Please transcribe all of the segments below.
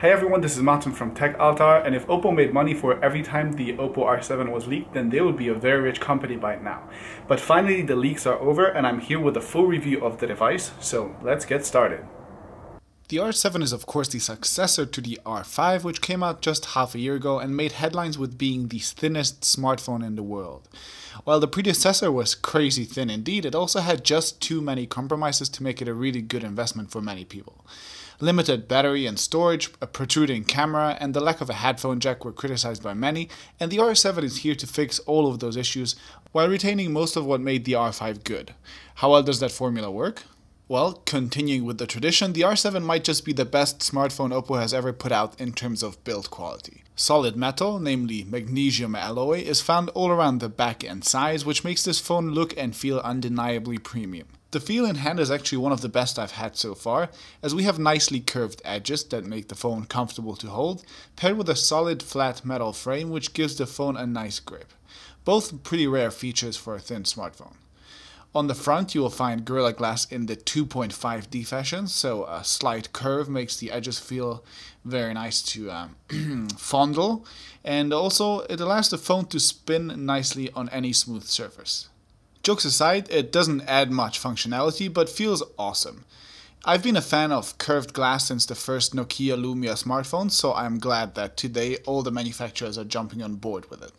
Hey everyone, this is Martin from TechAltar, and if OPPO made money for every time the OPPO R7 was leaked, then they would be a very rich company by now. But finally the leaks are over and I'm here with a full review of the device, so let's get started. The R7 is of course the successor to the R5, which came out just half a year ago and made headlines with being the thinnest smartphone in the world. While the predecessor was crazy thin indeed, it also had just too many compromises to make it a really good investment for many people. Limited battery and storage, a protruding camera, and the lack of a headphone jack were criticized by many, and the R7 is here to fix all of those issues while retaining most of what made the R5 good. How well does that formula work? Well, continuing with the tradition, the R7 might just be the best smartphone OPPO has ever put out in terms of build quality. Solid metal, namely magnesium alloy, is found all around the back and sides, which makes this phone look and feel undeniably premium. The feel in hand is actually one of the best I've had so far, as we have nicely curved edges that make the phone comfortable to hold, paired with a solid flat metal frame which gives the phone a nice grip. Both pretty rare features for a thin smartphone. On the front you will find Gorilla Glass in the 2.5D fashion, so a slight curve makes the edges feel very nice to fondle, and also it allows the phone to spin nicely on any smooth surface. Jokes aside, it doesn't add much functionality, but feels awesome. I've been a fan of curved glass since the first Nokia Lumia smartphone, so I'm glad that today all the manufacturers are jumping on board with it.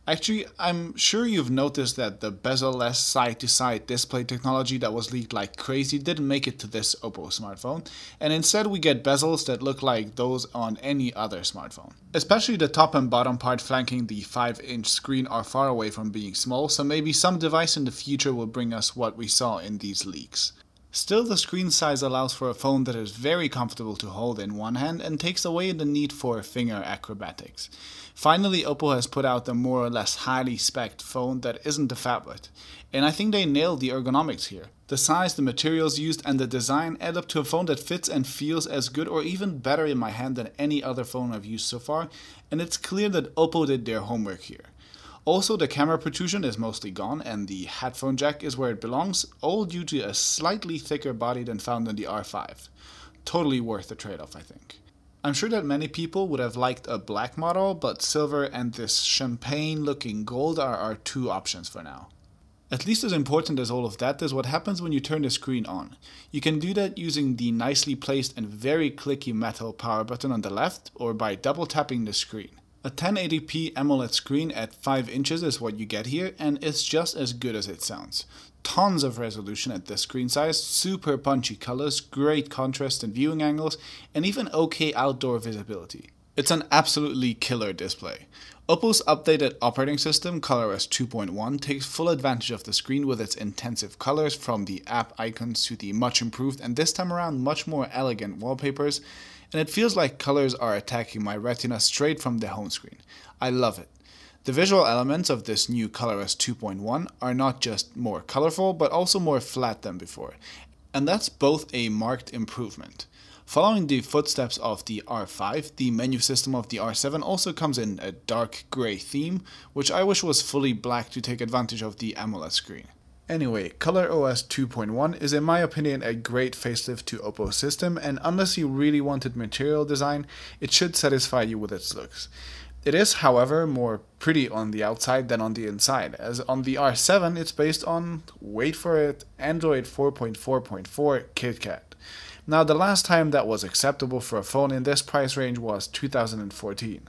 Actually, I'm sure you've noticed that the bezel-less side-to-side display technology that was leaked like crazy didn't make it to this OPPO smartphone, and instead we get bezels that look like those on any other smartphone. Especially the top and bottom part flanking the 5-inch screen are far away from being small, so maybe some device in the future will bring us what we saw in these leaks. Still, the screen size allows for a phone that is very comfortable to hold in one hand and takes away the need for finger acrobatics. Finally, OPPO has put out a more or less highly spec'd phone that isn't a phablet, and I think they nailed the ergonomics here. The size, the materials used, and the design add up to a phone that fits and feels as good or even better in my hand than any other phone I've used so far, and it's clear that OPPO did their homework here. Also, the camera protrusion is mostly gone and the headphone jack is where it belongs, all due to a slightly thicker body than found in the R5. Totally worth the trade-off, I think. I'm sure that many people would have liked a black model, but silver and this champagne-looking gold are our two options for now. At least as important as all of that is what happens when you turn the screen on. You can do that using the nicely placed and very clicky metal power button on the left or by double tapping the screen. A 1080p AMOLED screen at 5 inches is what you get here, and it's just as good as it sounds. Tons of resolution at this screen size, super punchy colors, great contrast and viewing angles, and even okay outdoor visibility. It's an absolutely killer display. OPPO's updated operating system, ColorOS 2.1, takes full advantage of the screen with its intensive colors, from the app icons to the much improved and this time around much more elegant wallpapers, and it feels like colors are attacking my retina straight from the home screen. I love it. The visual elements of this new ColorOS 2.1 are not just more colorful, but also more flat than before, and that's both a marked improvement. Following the footsteps of the R5, the menu system of the R7 also comes in a dark grey theme, which I wish was fully black to take advantage of the AMOLED screen. Anyway, ColorOS 2.1 is in my opinion a great facelift to OPPO's system, and unless you really wanted material design, it should satisfy you with its looks. It is, however, more pretty on the outside than on the inside, as on the R7 it's based on, wait for it, Android 4.4.4 KitKat. Now, the last time that was acceptable for a phone in this price range was 2014.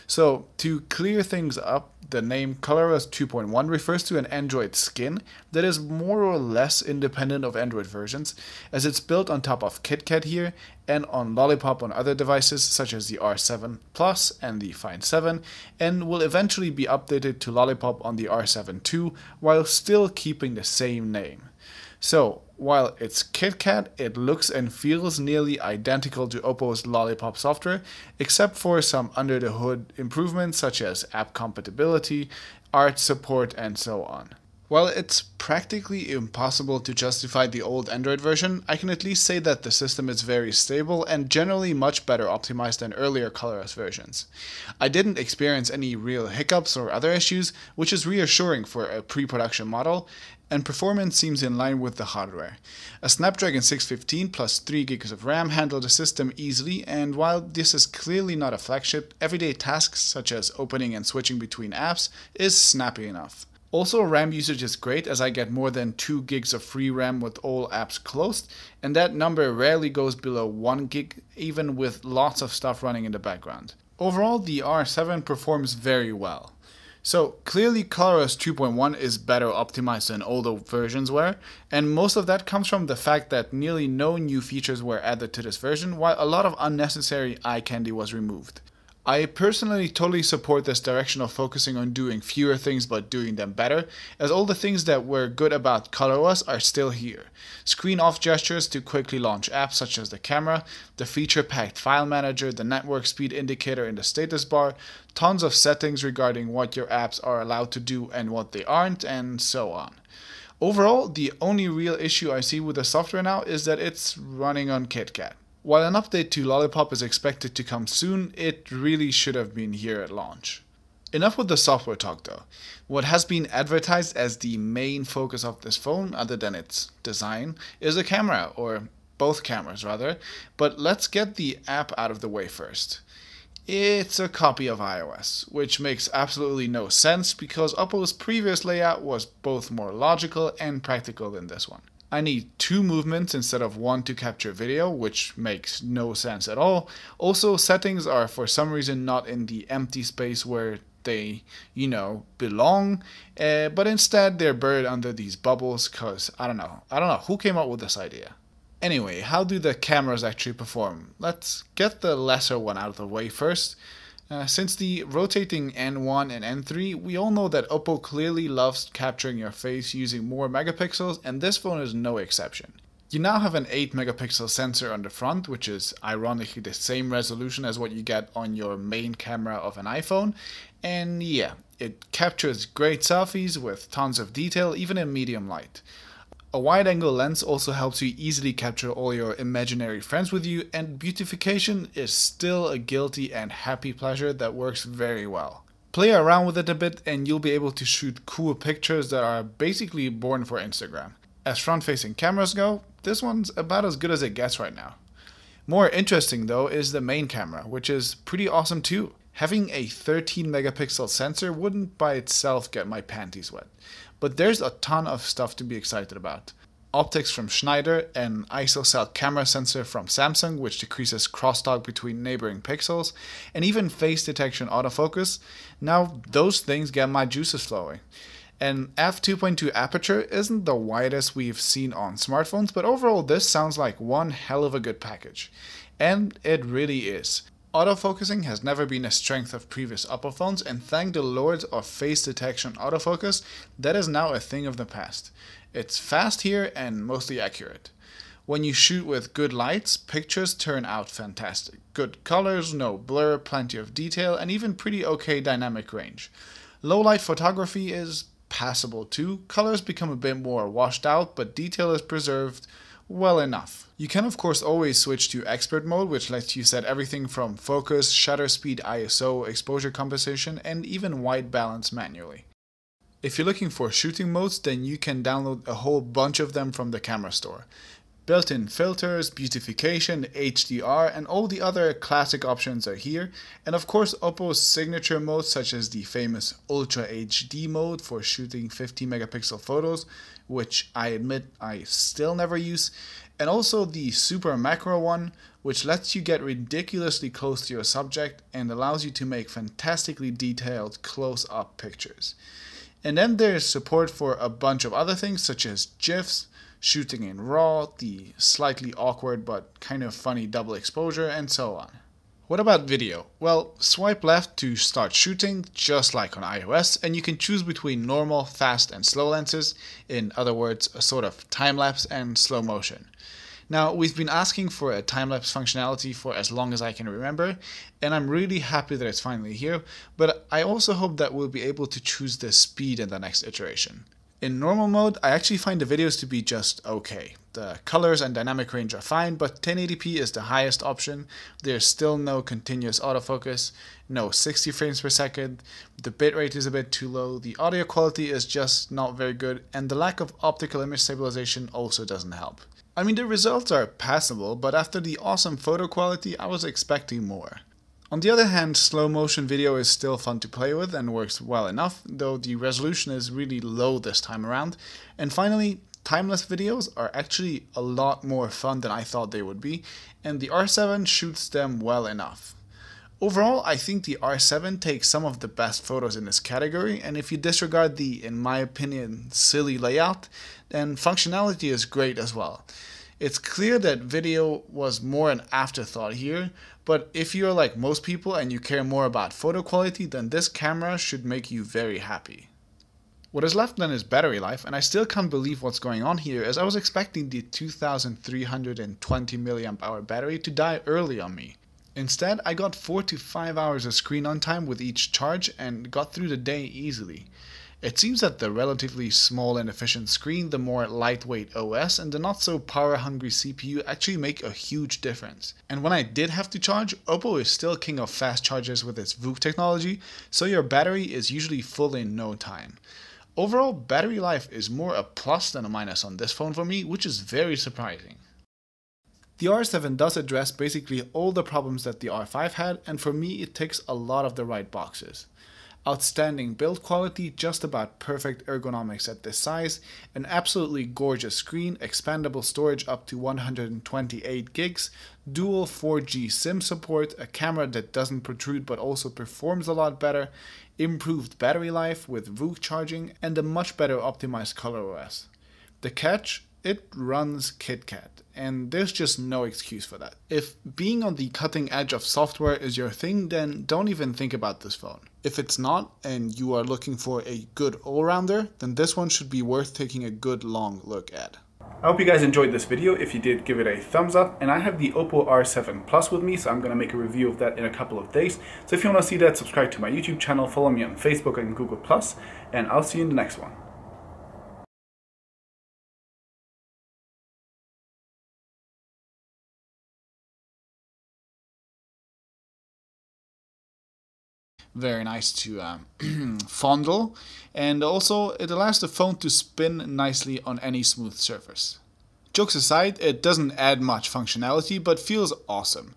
So, to clear things up, the name ColorOS 2.1 refers to an Android skin that is more or less independent of Android versions, as it's built on top of KitKat here and on Lollipop on other devices such as the R7 Plus and the Find 7, and will eventually be updated to Lollipop on the R7 too, while still keeping the same name. So, while it's KitKat, it looks and feels nearly identical to OPPO's Lollipop software, except for some under-the-hood improvements such as app compatibility, art support, and so on. While it's practically impossible to justify the old Android version, I can at least say that the system is very stable and generally much better optimized than earlier ColorOS versions. I didn't experience any real hiccups or other issues, which is reassuring for a pre-production model, and performance seems in line with the hardware. A Snapdragon 615 plus 3 GB of RAM handle the system easily, and while this is clearly not a flagship, everyday tasks such as opening and switching between apps is snappy enough. Also, RAM usage is great as I get more than 2 gigs of free RAM with all apps closed, and that number rarely goes below 1 gig even with lots of stuff running in the background. Overall, the R7 performs very well. So clearly ColorOS 2.1 is better optimized than older versions were, and most of that comes from the fact that nearly no new features were added to this version, while a lot of unnecessary eye candy was removed. I personally totally support this direction of focusing on doing fewer things but doing them better, as all the things that were good about ColorOS are still here. Screen off gestures to quickly launch apps such as the camera, the feature-packed file manager, the network speed indicator in the status bar, tons of settings regarding what your apps are allowed to do and what they aren't, and so on. Overall, the only real issue I see with the software now is that it's running on KitKat. While an update to Lollipop is expected to come soon, it really should have been here at launch. Enough with the software talk though. What has been advertised as the main focus of this phone, other than its design, is the camera, or both cameras rather, but let's get the app out of the way first. It's a copy of iOS, which makes absolutely no sense because OPPO's previous layout was both more logical and practical than this one. I need 2 movements instead of 1 to capture video, which makes no sense at all. Also, settings are for some reason not in the empty space where they, belong, but instead they're buried under these bubbles cause I don't know who came up with this idea. Anyway, how do the cameras actually perform? Let's get the lesser one out of the way first. Since the rotating N1 and N3, we all know that OPPO clearly loves capturing your face using more megapixels, and this phone is no exception. You now have an 8 megapixel sensor on the front, which is ironically the same resolution as what you get on your main camera of an iPhone, and yeah, it captures great selfies with tons of detail even in medium light. A wide-angle lens also helps you easily capture all your imaginary friends with you, and beautification is still a guilty and happy pleasure that works very well. Play around with it a bit and you'll be able to shoot cool pictures that are basically born for Instagram. As front-facing cameras go, this one's about as good as it gets right now. More interesting though is the main camera, which is pretty awesome too. Having a 13 megapixel sensor wouldn't by itself get my panties wet. But there's a ton of stuff to be excited about. Optics from Schneider, an ISO-cell camera sensor from Samsung which decreases crosstalk between neighboring pixels, and even face detection autofocus. Now those things get my juices flowing. An f2.2 aperture isn't the widest we've seen on smartphones, but overall this sounds like one hell of a good package. And it really is. Autofocusing has never been a strength of previous OPPO phones, and thank the lords of face detection autofocus, that is now a thing of the past. It's fast here and mostly accurate. When you shoot with good lights, pictures turn out fantastic. Good colors, no blur, plenty of detail, and even pretty okay dynamic range. Low light photography is passable too. Colors become a bit more washed out, but detail is preserved well enough. You can of course always switch to expert mode, which lets you set everything from focus, shutter speed, ISO, exposure composition, and even white balance manually. If you're looking for shooting modes, then you can download a whole bunch of them from the camera store. Built-in filters, beautification, HDR, and all the other classic options are here, and of course OPPO's signature modes such as the famous Ultra HD mode for shooting 50 megapixel photos, which I admit I still never use, and also the Super Macro one, which lets you get ridiculously close to your subject and allows you to make fantastically detailed close-up pictures. And then there's support for a bunch of other things such as GIFs, shooting in RAW, the slightly awkward but kind of funny double exposure, and so on. What about video? Well, swipe left to start shooting, just like on iOS, and you can choose between normal, fast, and slow lenses, in other words, a sort of time-lapse and slow motion. Now, we've been asking for a time-lapse functionality for as long as I can remember, and I'm really happy that it's finally here, but I also hope that we'll be able to choose the speed in the next iteration. In normal mode, I actually find the videos to be just okay. The colors and dynamic range are fine, but 1080p is the highest option. There's still no continuous autofocus, no 60 frames per second, the bitrate is a bit too low, the audio quality is just not very good, and the lack of optical image stabilization also doesn't help. I mean, the results are passable, but after the awesome photo quality, I was expecting more. On the other hand, slow motion video is still fun to play with and works well enough, though the resolution is really low this time around. And finally, timeless videos are actually a lot more fun than I thought they would be, and the R7 shoots them well enough. Overall, I think the R7 takes some of the best photos in this category, and if you disregard the, in my opinion, silly layout, then functionality is great as well. It's clear that video was more an afterthought here, but if you're like most people and you care more about photo quality, then this camera should make you very happy. What is left then is battery life, and I still can't believe what's going on here, as I was expecting the 2320 mAh battery to die early on me. Instead, I got 4 to 5 hours of screen on time with each charge and got through the day easily. It seems that the relatively small and efficient screen, the more lightweight OS, and the not so power hungry CPU actually make a huge difference. And when I did have to charge, OPPO is still king of fast chargers with its VOOC technology, so your battery is usually full in no time. Overall, battery life is more a plus than a minus on this phone for me, which is very surprising. The R7 does address basically all the problems that the R5 had, and for me it ticks a lot of the right boxes. Outstanding build quality, just about perfect ergonomics at this size, an absolutely gorgeous screen, expandable storage up to 128 gigs, dual 4G SIM support, a camera that doesn't protrude but also performs a lot better, improved battery life with VOOC charging, and a much better optimized ColorOS. The catch? It runs KitKat, and there's just no excuse for that. If being on the cutting edge of software is your thing, then don't even think about this phone. If it's not, and you are looking for a good all-rounder, then this one should be worth taking a good long look at. I hope you guys enjoyed this video. If you did, give it a thumbs up. And I have the OPPO R7 Plus with me, so I'm going to make a review of that in a couple of days. So if you want to see that, subscribe to my YouTube channel, follow me on Facebook and Google+, and I'll see you in the next one. Very nice to fondle, and also it allows the phone to spin nicely on any smooth surface. Jokes aside, it doesn't add much functionality but feels awesome.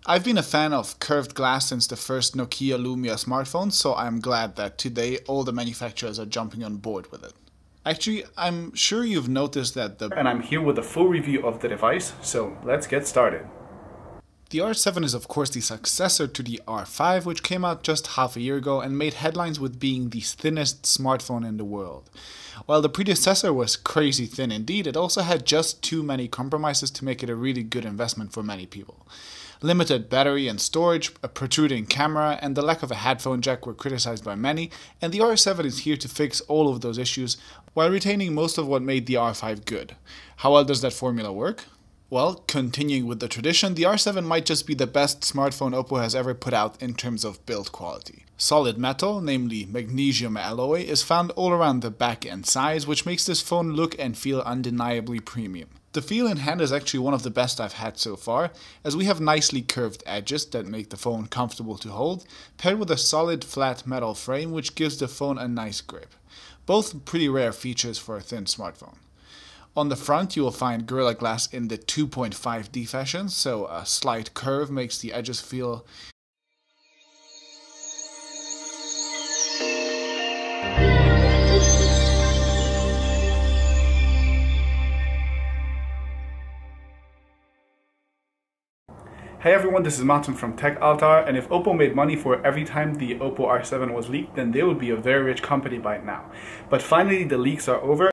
I've been a fan of curved glass since the first Nokia Lumia smartphone, so I'm glad that today all the manufacturers are jumping on board with it. Actually, I'm sure you've noticed that And I'm here with a full review of the device, so let's get started. The R7 is of course the successor to the R5, which came out just half a year ago and made headlines with being the thinnest smartphone in the world. While the predecessor was crazy thin indeed, it also had just too many compromises to make it a really good investment for many people. Limited battery and storage, a protruding camera, and the lack of a headphone jack were criticized by many, and the R7 is here to fix all of those issues while retaining most of what made the R5 good. How well does that formula work? Well, continuing with the tradition, the R7 might just be the best smartphone OPPO has ever put out in terms of build quality. Solid metal, namely magnesium alloy, is found all around the back and sides, which makes this phone look and feel undeniably premium. The feel in hand is actually one of the best I've had so far, as we have nicely curved edges that make the phone comfortable to hold, paired with a solid flat metal frame which gives the phone a nice grip. Both pretty rare features for a thin smartphone. On the front, you will find Gorilla Glass in the 2.5D fashion, so a slight curve makes the edges feel Hey everyone, this is Martin from TechAltar, and if OPPO made money for every time the OPPO R7 was leaked, then they would be a very rich company by now. But finally the leaks are over.